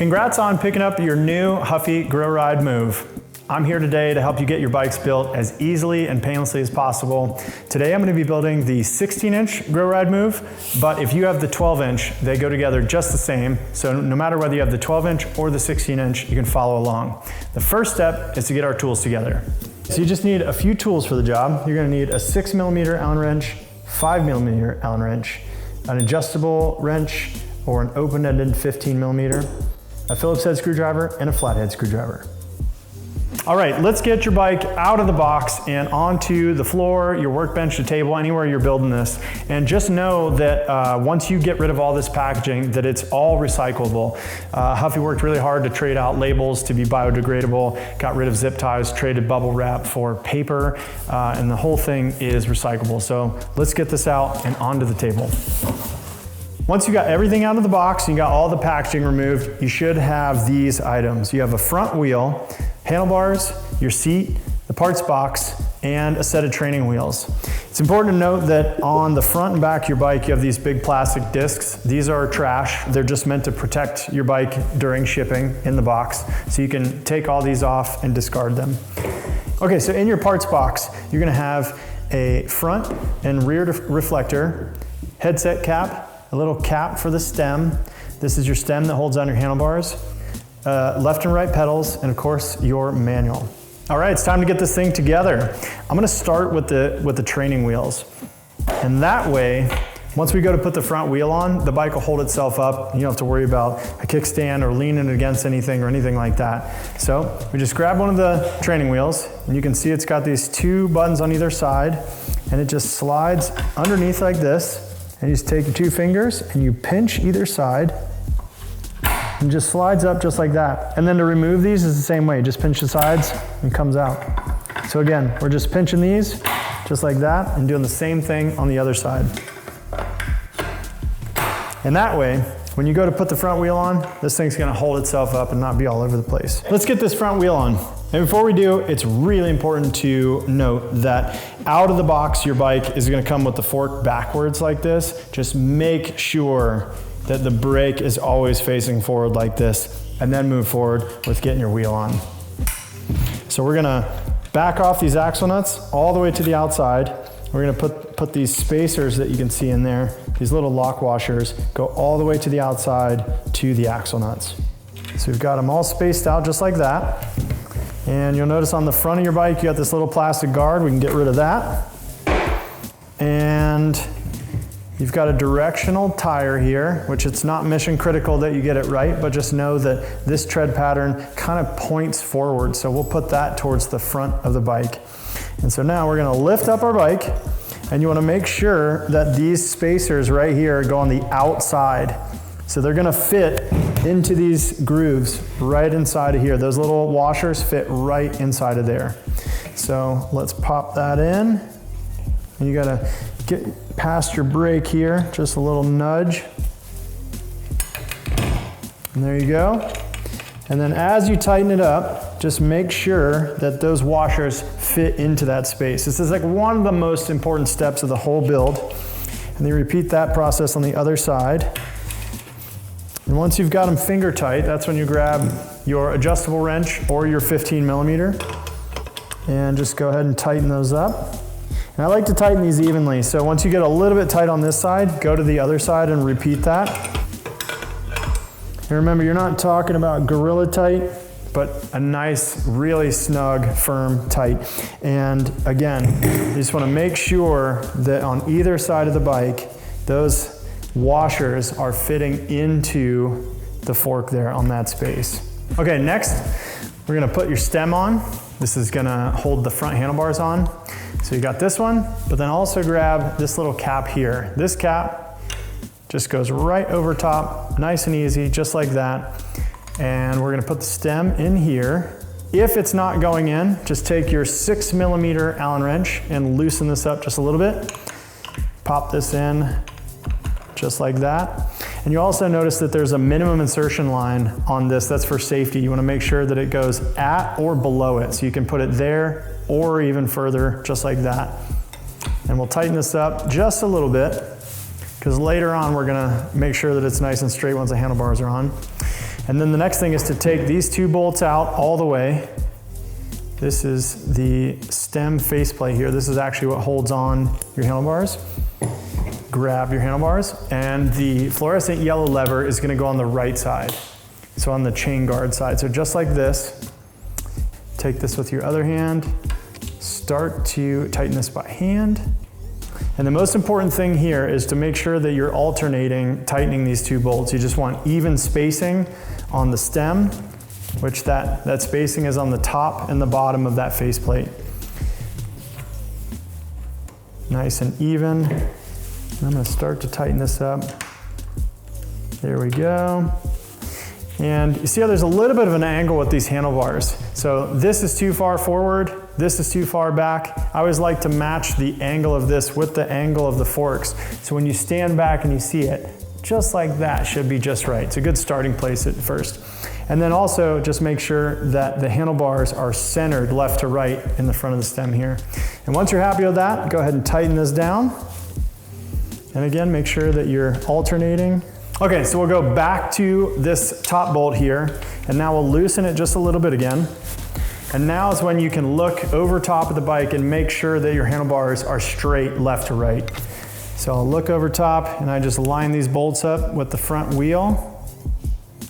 Congrats on picking up your new Huffy Grow Ride Move. I'm here today to help you get your bikes built as easily and painlessly as possible. Today I'm going to be building the 16-inch Grow Ride Move, but if you have the 12-inch, they go together just the same. So no matter whether you have the 12-inch or the 16-inch, you can follow along. The first step is to get our tools together. So you just need a few tools for the job. You're going to need a 6mm Allen wrench, 5mm Allen wrench, an adjustable wrench or an open-ended 15mm, a Phillips head screwdriver, and a flathead screwdriver. All right, let's get your bike out of the box and onto the floor, your workbench, the table, anywhere you're building this. And just know that once you get rid of all this packaging, that it's all recyclable. Huffy worked really hard to trade out labels to be biodegradable, got rid of zip ties, traded bubble wrap for paper, and the whole thing is recyclable. So let's get this out and onto the table. Once you got everything out of the box and you got all the packaging removed, you should have these items. You have a front wheel, handlebars, your seat, the parts box, and a set of training wheels. It's important to note that on the front and back of your bike, you have these big plastic discs. These are trash. They're just meant to protect your bike during shipping in the box. So you can take all these off and discard them. Okay, so in your parts box, you're gonna have a front and rear reflector, headset cap, a little cap for the stem. This is your stem that holds on your handlebars. Left and right pedals, and of course your manual. All right, it's time to get this thing together. I'm gonna start with the training wheels. And that way, once we go to put the front wheel on, the bike will hold itself up. You don't have to worry about a kickstand or leaning against anything or anything like that. So we just grab one of the training wheels, and you can see it's got these two buttons on either side, and it just slides underneath like this. And you just take your two fingers and you pinch either side, and just slides up just like that. And then to remove these is the same way. Just pinch the sides and it comes out. So again, we're just pinching these just like that and doing the same thing on the other side. And that way, when you go to put the front wheel on, this thing's gonna hold itself up and not be all over the place. Let's get this front wheel on. And before we do, it's really important to note that out of the box, your bike is gonna come with the fork backwards like this. Just make sure that the brake is always facing forward like this, and then move forward with getting your wheel on. So we're gonna back off these axle nuts all the way to the outside. We're gonna put these spacers that you can see in there, these little lock washers, go all the way to the outside to the axle nuts. So we've got them all spaced out just like that. And you'll notice on the front of your bike, you got this little plastic guard. We can get rid of that. And you've got a directional tire here, which it's not mission critical that you get it right, but just know that this tread pattern kind of points forward. So we'll put that towards the front of the bike. And so now we're gonna lift up our bike, and you wanna make sure that these spacers right here go on the outside. So they're gonna fit into these grooves right inside of here. Those little washers fit right inside of there. So let's pop that in. And you gotta get past your brake here, just a little nudge. And there you go. And then as you tighten it up, just make sure that those washers fit into that space. This is like one of the most important steps of the whole build. And then repeat that process on the other side. And once you've got them finger tight, that's when you grab your adjustable wrench or your 15mm and just go ahead and tighten those up. And I like to tighten these evenly. So once you get a little bit tight on this side, go to the other side and repeat that. And remember, you're not talking about gorilla tight, but a nice, really snug, firm tight. And again, you just want to make sure that on either side of the bike, those washers are fitting into the fork there on that space. Okay, next, we're gonna put your stem on. This is gonna hold the front handlebars on. So you got this one, but then also grab this little cap here. This cap just goes right over top, nice and easy, just like that. And we're gonna put the stem in here. If it's not going in, just take your 6mm Allen wrench and loosen this up just a little bit. Pop this in just like that. And you also notice that there's a minimum insertion line on this. That's for safety. You want to make sure that it goes at or below it. So you can put it there or even further, just like that. And we'll tighten this up just a little bit, because later on we're going to make sure that it's nice and straight once the handlebars are on. And then the next thing is to take these 2 bolts out all the way. This is the stem faceplate here. This is actually what holds on your handlebars. Grab your handlebars, and the fluorescent yellow lever is going to go on the right side, so on the chain guard side. So just like this, take this with your other hand, start to tighten this by hand. And the most important thing here is to make sure that you're alternating tightening these 2 bolts. You just want even spacing on the stem, which that spacing is on the top and the bottom of that faceplate. Nice and even. I'm going to start to tighten this up. There we go. And you see how there's a little bit of an angle with these handlebars. So this is too far forward, this is too far back. I always like to match the angle of this with the angle of the forks. So when you stand back and you see it, just like that should be just right. It's a good starting place at first. And then also just make sure that the handlebars are centered left to right in the front of the stem here. And once you're happy with that, go ahead and tighten this down. And again, make sure that you're alternating. Okay, so we'll go back to this top bolt here, and now we'll loosen it just a little bit again. And now is when you can look over top of the bike and make sure that your handlebars are straight left to right. So I'll look over top and I just line these bolts up with the front wheel.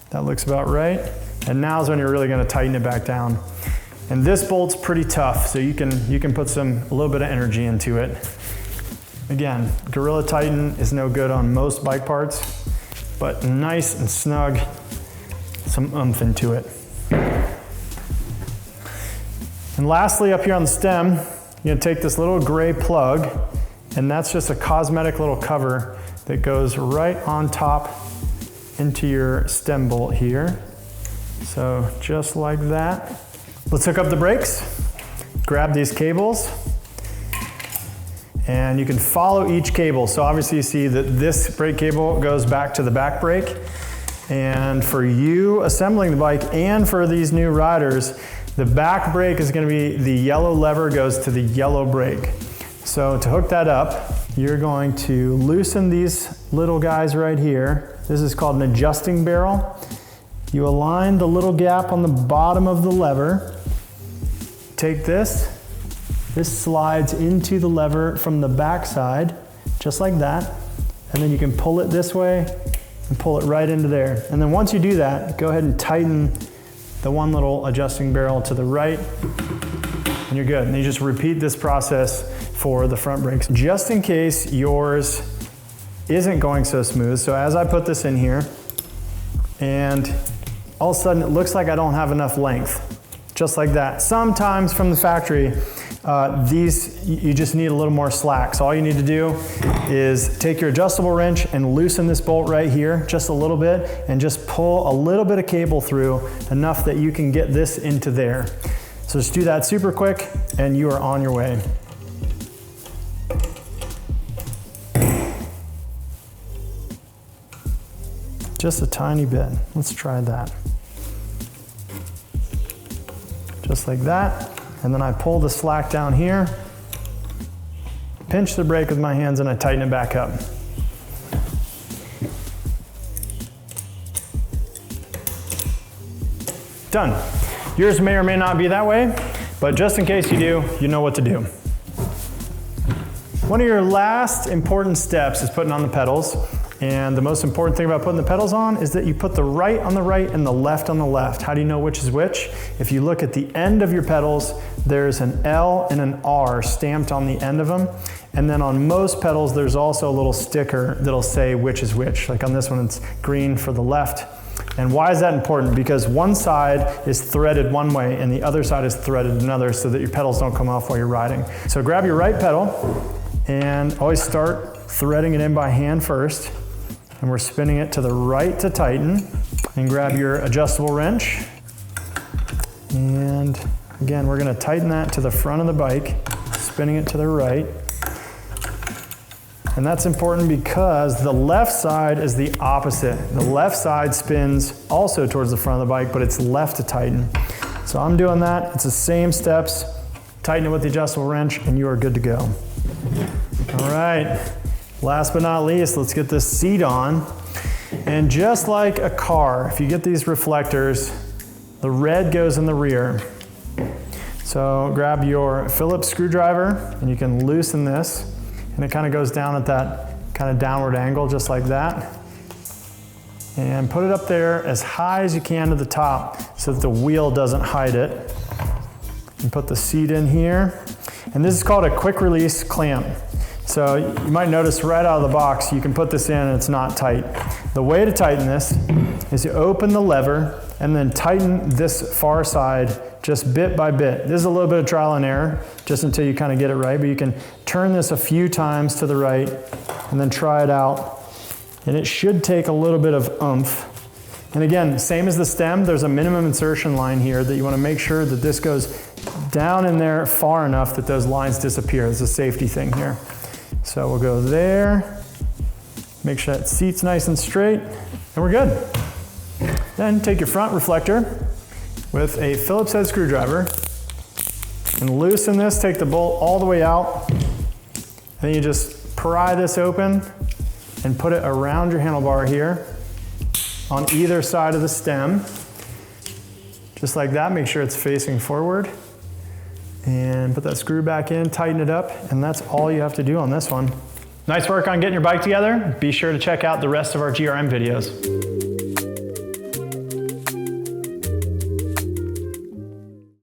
That looks about right. And now is when you're really gonna tighten it back down. And this bolt's pretty tough, so you can put a little bit of energy into it. Again, Gorilla Tighten is no good on most bike parts, but nice and snug, some oomph into it. And lastly, up here on the stem, you're gonna take this little gray plug, and that's just a cosmetic little cover that goes right on top into your stem bolt here. So just like that. Let's hook up the brakes, grab these cables, and you can follow each cable. So obviously you see that this brake cable goes back to the back brake. And for you assembling the bike and for these new riders, the back brake is gonna be the yellow lever goes to the yellow brake. So to hook that up, you're going to loosen these little guys right here. This is called an adjusting barrel. You align the little gap on the bottom of the lever. Take this slides into the lever from the back side, just like that. And then you can pull it this way and pull it right into there. And then once you do that, go ahead and tighten the one little adjusting barrel to the right, and you're good. And you just repeat this process for the front brakes, just in case yours isn't going so smooth. So as I put this in here, and all of a sudden it looks like I don't have enough length, just like that. Sometimes from the factory, you just need a little more slack. So all you need to do is take your adjustable wrench and loosen this bolt right here just a little bit, and just pull a little bit of cable through, enough that you can get this into there. So just do that super quick and you are on your way. Just a tiny bit. Let's try that. Just like that. And then I pull the slack down here, pinch the brake with my hands, and I tighten it back up. Done. Yours may or may not be that way, but just in case you do, you know what to do. One of your last important steps is putting on the pedals. And the most important thing about putting the pedals on is that you put the right on the right and the left on the left. How do you know which is which? If you look at the end of your pedals, there's an L and an R stamped on the end of them. And then on most pedals, there's also a little sticker that'll say which is which. Like on this one, it's green for the left. And why is that important? Because one side is threaded one way and the other side is threaded another, so that your pedals don't come off while you're riding. So grab your right pedal and always start threading it in by hand first. And we're spinning it to the right to tighten. And grab your adjustable wrench. And again, we're gonna tighten that to the front of the bike, spinning it to the right. And that's important because the left side is the opposite. The left side spins also towards the front of the bike, but it's left to tighten. So I'm doing that. It's the same steps. Tighten it with the adjustable wrench and you are good to go. All right. Last but not least, let's get this seat on. And just like a car, if you get these reflectors, the red goes in the rear. So grab your Phillips screwdriver and you can loosen this, and it kind of goes down at that kind of downward angle, just like that. And put it up there as high as you can to the top so that the wheel doesn't hide it. And put the seat in here. And this is called a quick release clamp. So you might notice right out of the box, you can put this in and it's not tight. The way to tighten this is you open the lever and then tighten this far side just bit by bit. This is a little bit of trial and error, just until you kind of get it right, but you can turn this a few times to the right and then try it out. And it should take a little bit of oomph. And again, same as the stem, there's a minimum insertion line here that you want to make sure that this goes down in there far enough that those lines disappear. It's a safety thing here. So we'll go there, make sure that seat's nice and straight, and we're good. Then take your front reflector with a Phillips head screwdriver and loosen this, take the bolt all the way out, and then you just pry this open and put it around your handlebar here on either side of the stem. Just like that, make sure it's facing forward. And put that screw back in, tighten it up, and that's all you have to do on this one. Nice work on getting your bike together. Be sure to check out the rest of our GRM videos.